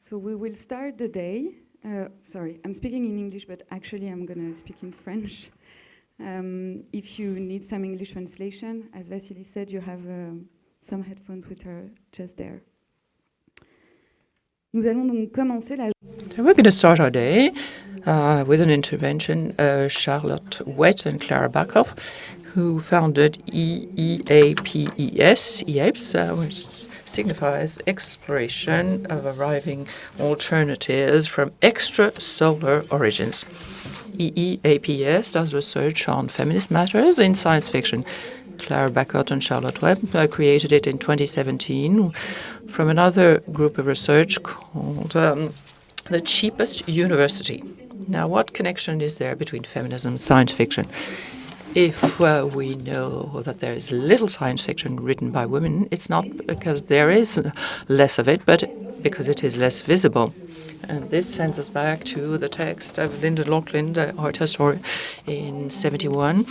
So we will start the day. Sorry, I'm speaking in English, but actually I'm going to speak in French. If you need some English translation, as Vasily said, you have some headphones which are just there. Nous allons donc commencer la... So we're going to start our day with an intervention of Charlotte Houette and Clara who founded EAAPES, which signifies exploration of arriving alternatives from extrasolar origins. EAAPES does research on feminist matters in science fiction. Clara and Charlotte Houette created it in 2017 from another group of research called The Cheapest University. Now, what connection is there between feminism and science fiction? If we know that there is little science fiction written by women, it's not because there is less of it, but because it is less visible. And this sends us back to the text of Linda Laughlin, the art historian, in 1971,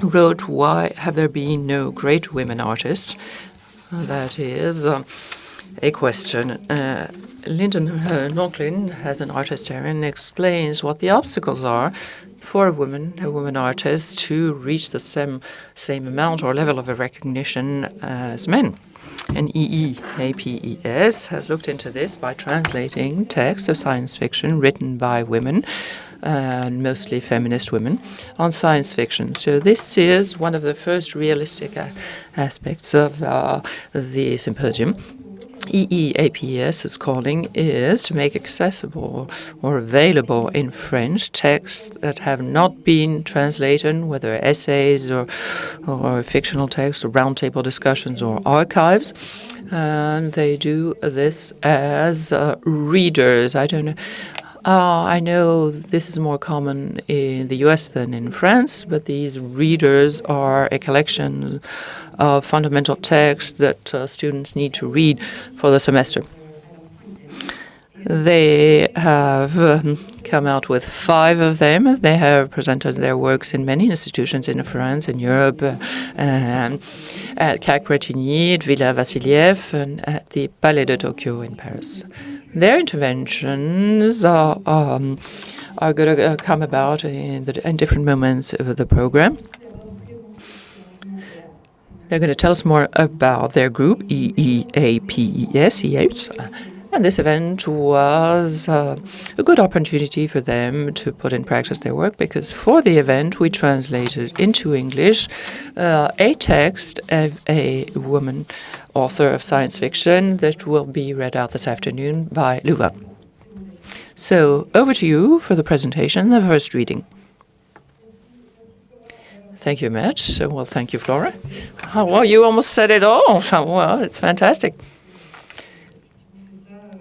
who wrote, "Why have there been no great women artists?" That is a question. Linda Laughlin, as an art historian, explains what the obstacles are for a woman artist, to reach the same amount or level of recognition as men. And EAAPES has looked into this by translating texts of science fiction written by women, and mostly feminist women, on science fiction. So this is one of the first realistic aspects of the symposium. EAAPES's calling is to make accessible or available in French texts that have not been translated, whether essays or fictional texts or roundtable discussions or archives. And they do this as readers. I know this is more common in the US than in France, but these readers are a collection of fundamental texts that students need to read for the semester. They have come out with 5 of them. They have presented their works in many institutions in France and Europe, at CAC Brétigny, at Villa Vassilieff, and at the Palais de Tokyo in Paris. Their interventions are going to come about in different moments of the program. They're going to tell us more about their group, EAAPES. And this event was a good opportunity for them to put in practice their work, because for the event we translated into English a text of a woman author of science fiction that will be read out this afternoon by LUMA. So over to you for the presentation, the first reading. Thank you very much. Well, thank you, Clara. Oh, well, you almost said it all. Well, it's fantastic.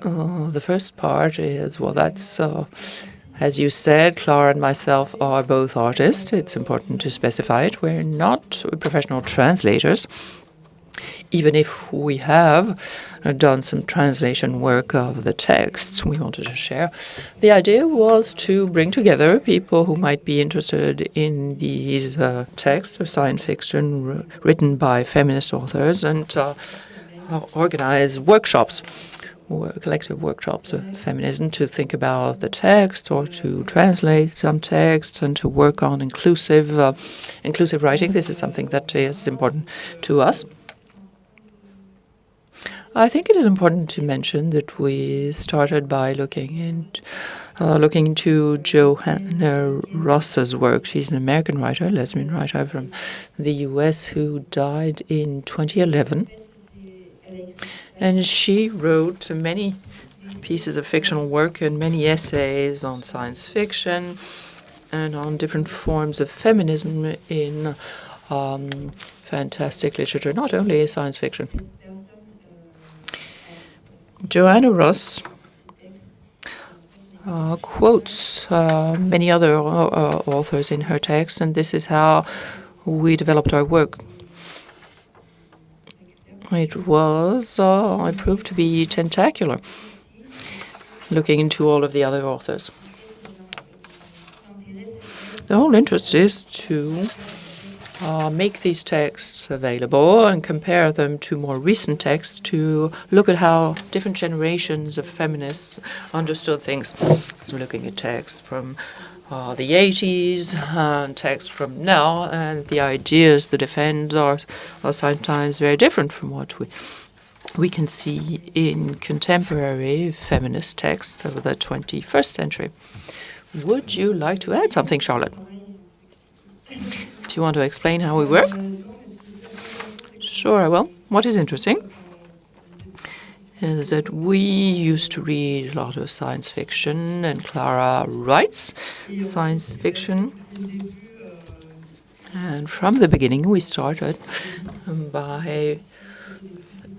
The first part is, well, that's, as you said, Clara and myself are both artists. It's important to specify it. We're not professional translators, even if we have done some translation work of the texts we wanted to share. The idea was to bring together people who might be interested in these texts of science fiction written by feminist authors, and organize workshops, or collective workshops of feminism, to think about the text or to translate some texts and to work on inclusive writing. This is something that is important to us. I think it is important to mention that we started by looking into Johanna Ross's work. She's an American writer, lesbian writer from the US, who died in 2011. And she wrote many pieces of fictional work and many essays on science fiction and on different forms of feminism in fantastic literature, not only science fiction. Johanna Ross quotes many other authors in her text, and this is how we developed our work. It proved to be tentacular, looking into all of the other authors. The whole interest is to make these texts available and compare them to more recent texts to look at how different generations of feminists understood things. So looking at texts from the 80s and texts from now, and the ideas they defend are sometimes very different from what we can see in contemporary feminist texts of the 21st century. Would you like to add something, Charlotte? Do you want to explain how we work? Sure, I will. What is interesting is that we used to read a lot of science fiction, and Clara writes science fiction. And from the beginning, we started by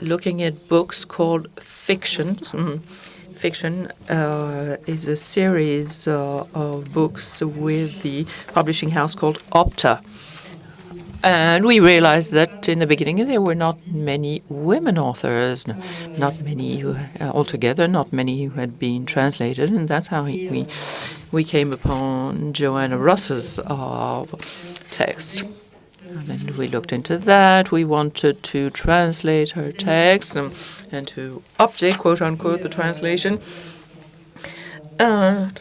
looking at books called fictions. Fiction is a series of books with the publishing house called Opta. And we realized that in the beginning there were not many women authors, not many who, altogether, not many who had been translated, and that's how we came upon Joanna Russ's text. And then we looked into that. We wanted to translate her text and to update, quote unquote, the translation. And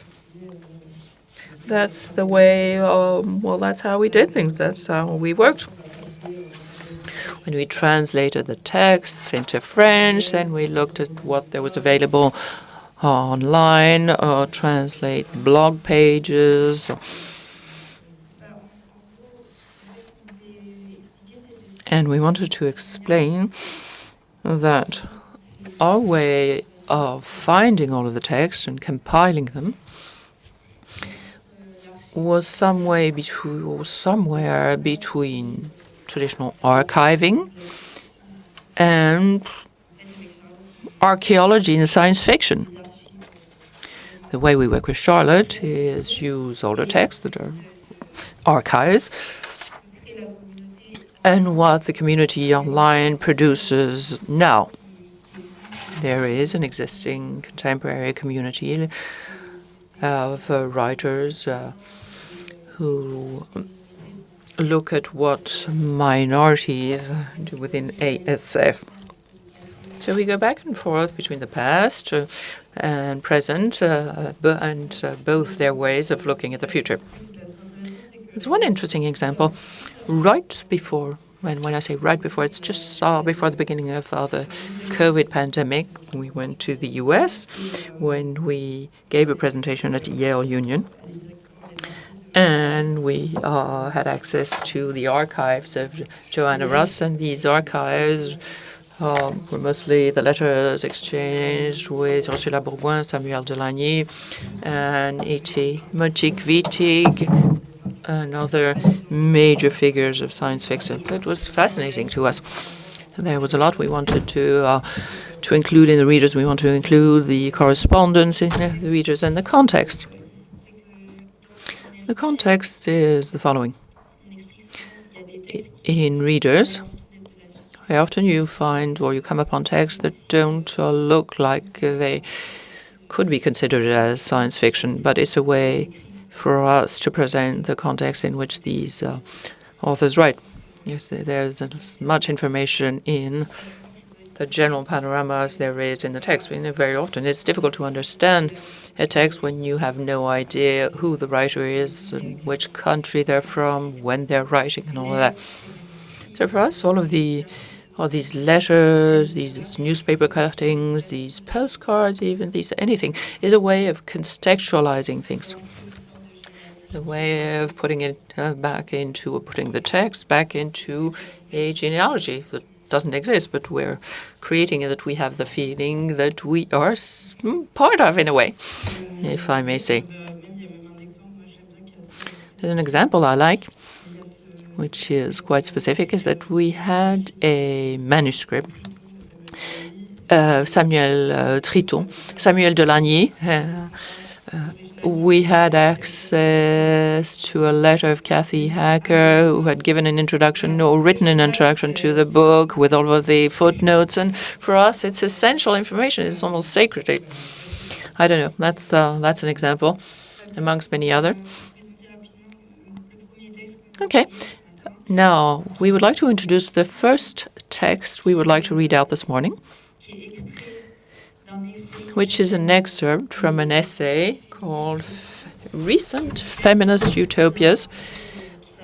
that's the way, well, that's how we did things. That's how we worked. When we translated the texts into French, then we looked at what there was available online, translate blog pages. And we wanted to explain that our way of finding all of the texts and compiling them was somewhere between traditional archiving and archaeology and science fiction. The way we work with Charlotte is use older texts that are archives and what the community online produces now. There is an existing contemporary community of writers who look at what minorities do within ASF. So we go back and forth between the past and present, and both their ways of looking at the future. There's one interesting example. Right before, when I say right before, it's just before the beginning of the COVID pandemic, we went to the US when we gave a presentation at Yale Union. And we had access to the archives of Joanna Russ, and these archives were mostly the letters exchanged with Ursula Bourgoin, Samuel Delany, and E.T. Mochik-Wittig, and other major figures of science fiction. It was fascinating to us. There was a lot we wanted to include in the readers. We wanted to include the correspondence in the readers and the context. The context is the following. In readers, very often you find or you come upon texts that don't look like they could be considered as science fiction, but it's a way for us to present the context in which these authors write. Yes, there's as much information in the general panorama as there is in the text. Very often it's difficult to understand a text when you have no idea who the writer is and which country they're from, when they're writing, and all of that. So for us, all these letters, these newspaper cuttings, these postcards, even anything, is a way of contextualizing things. A way of putting it putting the text back into a genealogy that doesn't exist, but we're creating it, that we have the feeling that we are part of, in a way, if I may say. There's an example I like, which is quite specific, is that we had a manuscript of Samuel Delany. We had access to a letter of Kathy Hacker, who had given an introduction or written an introduction to the book with all of the footnotes. And for us, it's essential information. It's almost sacred. I don't know. That's an example amongst many other. Okay. Now, we would like to introduce the first text we would like to read out this morning, which is an excerpt from an essay called Recent Feminist Utopias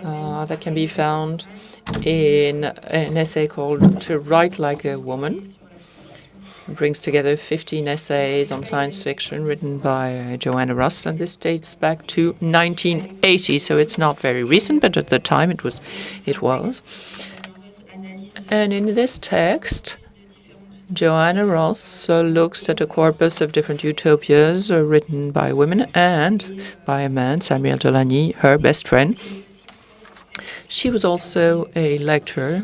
that can be found in an essay called To Write Like a Woman. It brings together 15 essays on science fiction written by Joanna Russ, and this dates back to 1980, so it's not very recent, but at the time it was. And in this text, Joanna Ross looks at a corpus of different utopias written by women and by a man, Samuel Delany, her best friend. She was also a lecturer,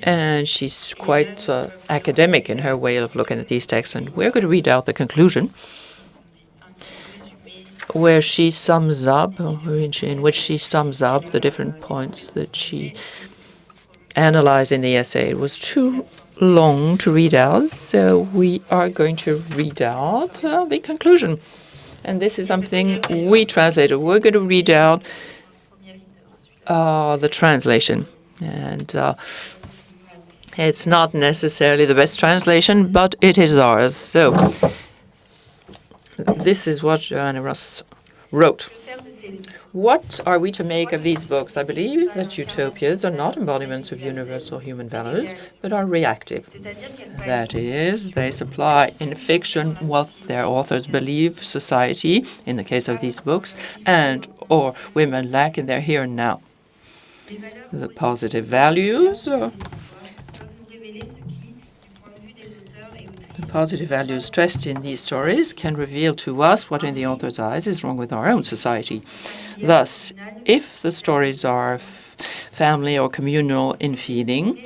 and she's quite academic in her way of looking at these texts. And we're going to read out the conclusion, where she sums up, in which she sums up the different points that she analyzed in the essay. It was too long to read out, so we are going to read out the conclusion. And this is something we translated. We're going to read out the translation. And it's not necessarily the best translation, but it is ours. So this is what Joanna Russ wrote. What are we to make of these books? I believe that utopias are not embodiments of universal human values, but are reactive. That is, they supply in fiction what their authors believe society, in the case of these books, and or women lack in their here and now. The positive values stressed in these stories can reveal to us what in the author's eyes is wrong with our own society. Thus, if the stories are family or communal in feeling,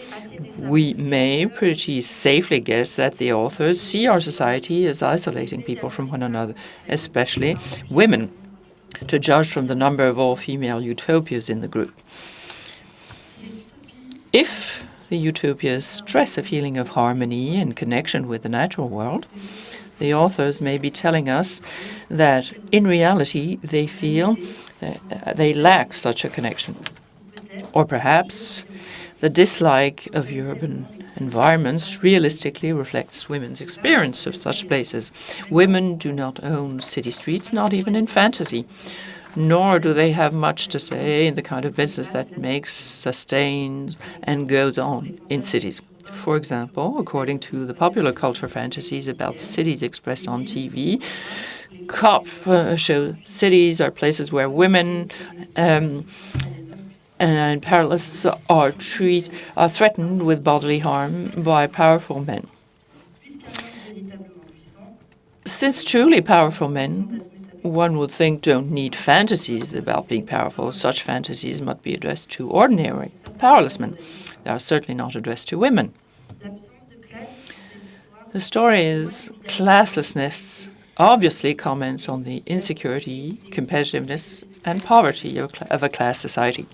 we may pretty safely guess that the authors see our society as isolating people from one another, especially women, to judge from the number of all-female utopias in the group. If the utopias stress a feeling of harmony and connection with the natural world, the authors may be telling us that in reality they feel they lack such a connection. Or perhaps the dislike of urban environments realistically reflects women's experience of such places. Women do not own city streets, not even in fantasy, nor do they have much to say in the kind of business that makes, sustains, and goes on in cities. For example, according to the popular culture fantasies about cities expressed on TV, COP show cities are places where women and paralysed are threatened with bodily harm by powerful men. Since truly powerful men, one would think, don't need fantasies about being powerful. Such fantasies must be addressed to ordinary, powerless men. They are certainly not addressed to women. The story's classlessness obviously comments on the insecurity, competitiveness, and poverty of a class society.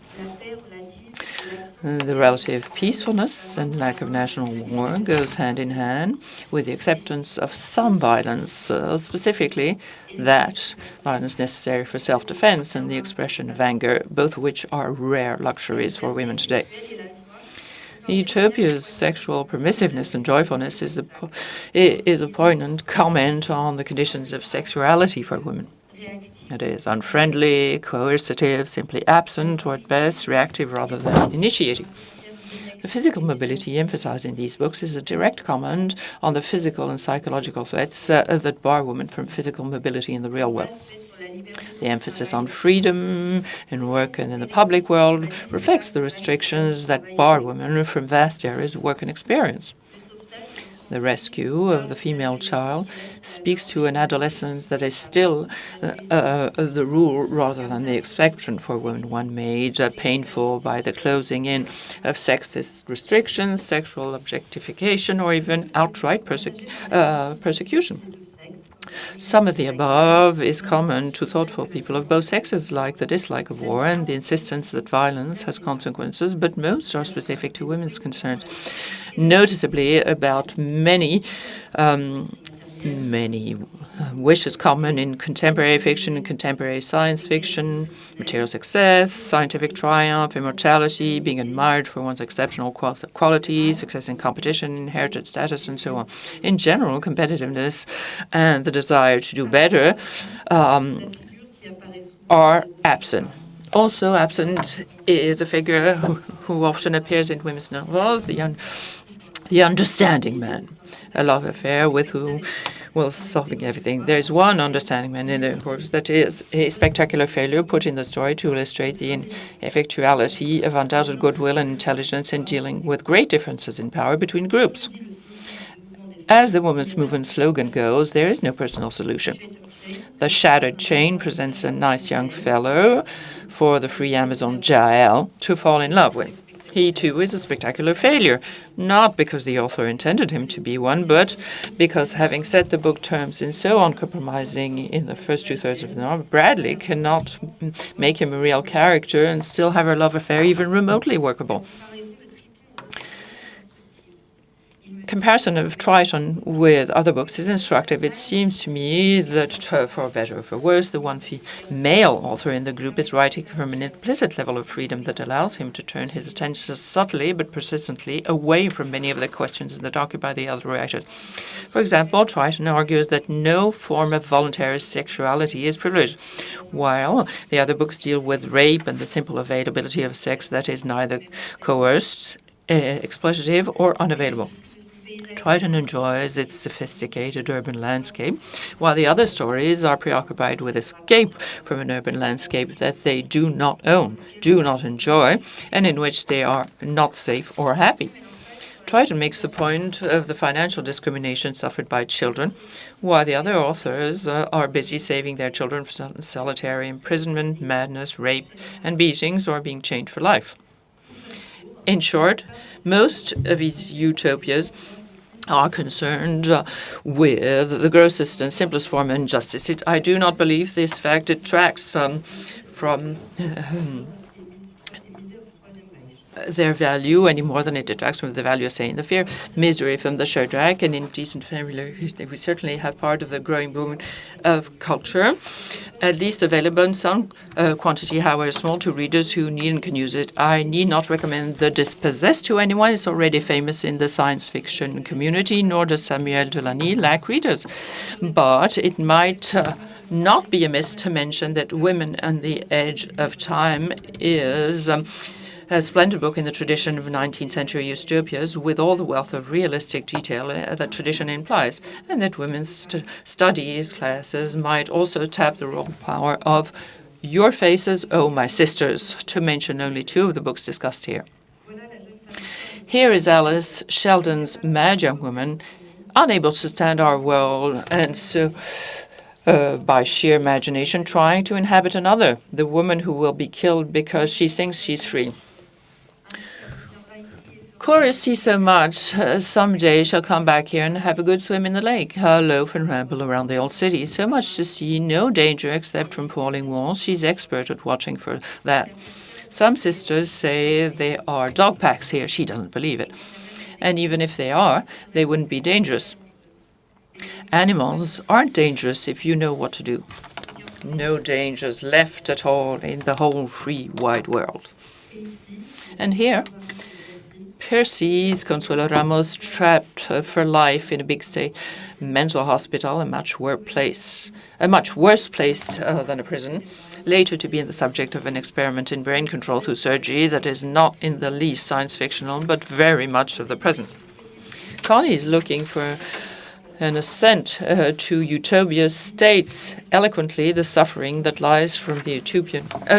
The relative peacefulness and lack of national war goes hand in hand with the acceptance of some violence, specifically that violence necessary for self-defense and the expression of anger, both of which are rare luxuries for women today. The utopia's sexual permissiveness and joyfulness is a poignant comment on the conditions of sexuality for women. It is unfriendly, coercitive, simply absent, or at best reactive rather than initiating. The physical mobility emphasized in these books is a direct comment on the physical and psychological threats that bar women from physical mobility in the real world. The emphasis on freedom in work and in the public world reflects the restrictions that bar women from vast areas of work and experience. The rescue of the female child speaks to an adolescence that is still the rule rather than the exception for women, one made painful by the closing in of sexist restrictions, sexual objectification, or even outright persecution. Some of the above is common to thoughtful people of both sexes, like the dislike of war and the insistence that violence has consequences, but most are specific to women's concerns. Noticeably, about many wishes common in contemporary fiction and contemporary science fiction, material success, scientific triumph, immortality, being admired for one's exceptional qualities, success in competition, inherited status, and so on. In general, competitiveness and the desire to do better are absent. Also absent is a figure who often appears in women's novels, the understanding man, a love affair with whom will solving everything. There's one understanding man in the corpse that is a spectacular failure put in the story to illustrate the ineffectuality of undoubted goodwill and intelligence in dealing with great differences in power between groups. As the women's movement slogan goes, there is no personal solution. The shattered chain presents a nice young fellow for the free Amazon Jael to fall in love with. He, too, is a spectacular failure, not because the author intended him to be one, but because, having set the book terms in so uncompromising in the first two-thirds of the novel, Bradley cannot make him a real character and still have her love affair even remotely workable. Comparison of Triton with other books is instructive. It seems to me that, for better or for worse, the one male author in the group is writing from an implicit level of freedom that allows him to turn his attention subtly but persistently away from many of the questions that occupy the other writers. For example, Triton argues that no form of voluntary sexuality is privileged, while the other books deal with rape and the simple availability of sex that is neither coerced, exploitative, or unavailable. Triton enjoys its sophisticated urban landscape, while the other stories are preoccupied with escape from an urban landscape that they do not own, do not enjoy, and in which they are not safe or happy. Triton makes the point of the financial discrimination suffered by children, while the other authors are busy saving their children from solitary imprisonment, madness, rape, and beatings, or being chained for life. In short, most of these utopias are concerned with the grossest and simplest form of injustice. I do not believe this fact detracts from their value any more than it detracts from the value of saying the fear, misery from the Shadrach, and indecent family. We certainly have part of the growing movement of culture, at least available in some quantity, however small, to readers who need and can use it. I need not recommend The Dispossessed to anyone. It's already famous in the science fiction community, nor does Samuel Delany lack readers. But it might not be amiss to mention that Women on the Edge of Time is a splendid book in the tradition of 19th century utopias with all the wealth of realistic detail that tradition implies, and that women's studies classes might also tap the raw power of Your Faces, Oh My Sisters, to mention only two of the books discussed here. Here is Alice Sheldon's mad young woman, unable to stand our world, and so by sheer imagination trying to inhabit another, the woman who will be killed because she thinks she's free. Chorus see so much. Someday shall come back here and have a good swim in the lake, loaf and ramble around the old city. So much to see, no danger except from falling walls. She's expert at watching for that. Some sisters say there are dog packs here. She doesn't believe it. And even if they are, they wouldn't be dangerous. Animals aren't dangerous if you know what to do. No dangers left at all in the whole free wide world. And here, Percy's Consuelo Ramos trapped for life in a big state mental hospital, a much worse place than a prison, later to be the subject of an experiment in brain control through surgery that is not in the least science fictional, but very much of the present. Connie is looking for an ascent to utopia states eloquently the suffering that lies from the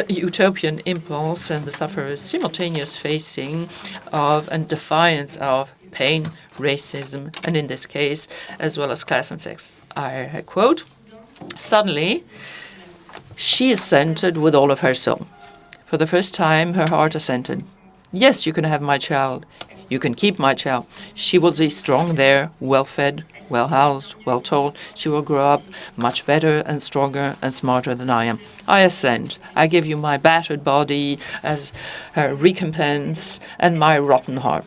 utopian impulse and the sufferer's simultaneous facing of and defiance of pain, racism, and in this case, as well as class and sex. I quote, "Suddenly, she assented with all of her soul. For the first time, her heart assented. Yes, you can have my child. You can keep my child. She will be strong there, well-fed, well-housed, well-told. She will grow up much better and stronger and smarter than I am. I assent. I give you my battered body as her recompense and my rotten heart.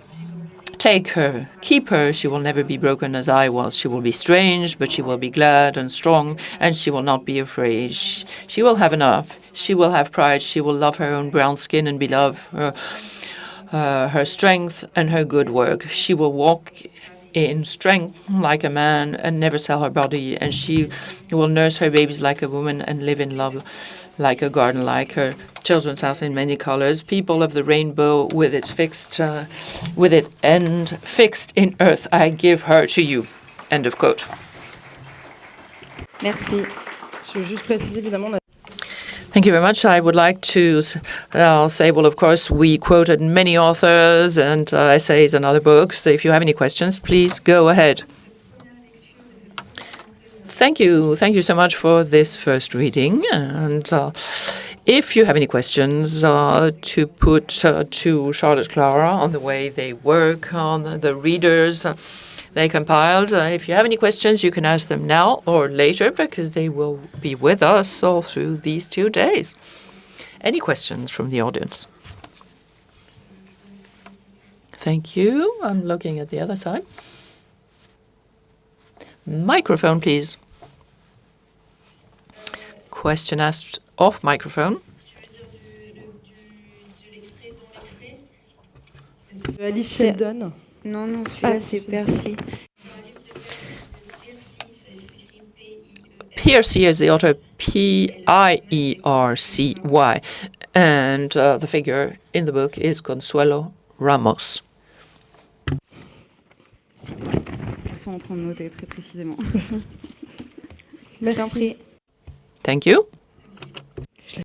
Take her, keep her. She will never be broken as I was. She will be strange, but she will be glad and strong, and she will not be afraid. She will have enough. She will have pride. She will love her own brown skin and beloved her strength and her good work. She will walk in strength like a man and never sell her body, and she will nurse her babies like a woman and live in love like a garden, like her children's house in many colors. People of the rainbow with its end fixed in earth, I give her to you. End of quote. Merci. Je veux juste préciser évidemment. Thank you very much. I would like to say, well, of course, we quoted many authors and essays and other books. So if you have any questions, please go ahead. Thank you. Thank you so much for this first reading. And if you have any questions to put to Charlotte, Clara on the way they work, on the readers they compiled, if you have any questions, you can ask them now or later because they will be with us all through these 2 days. Any questions from the audience? Thank you. I'm looking at the other side. Microphone, please. Question asked off microphone. Alice Sheldon. Non, non, celui-là, c'est Percy. Percy is the author, Piercy. And the figure in the book is Consuelo Ramos. Elles sont en train de noter très précisément. Merci. Thank you.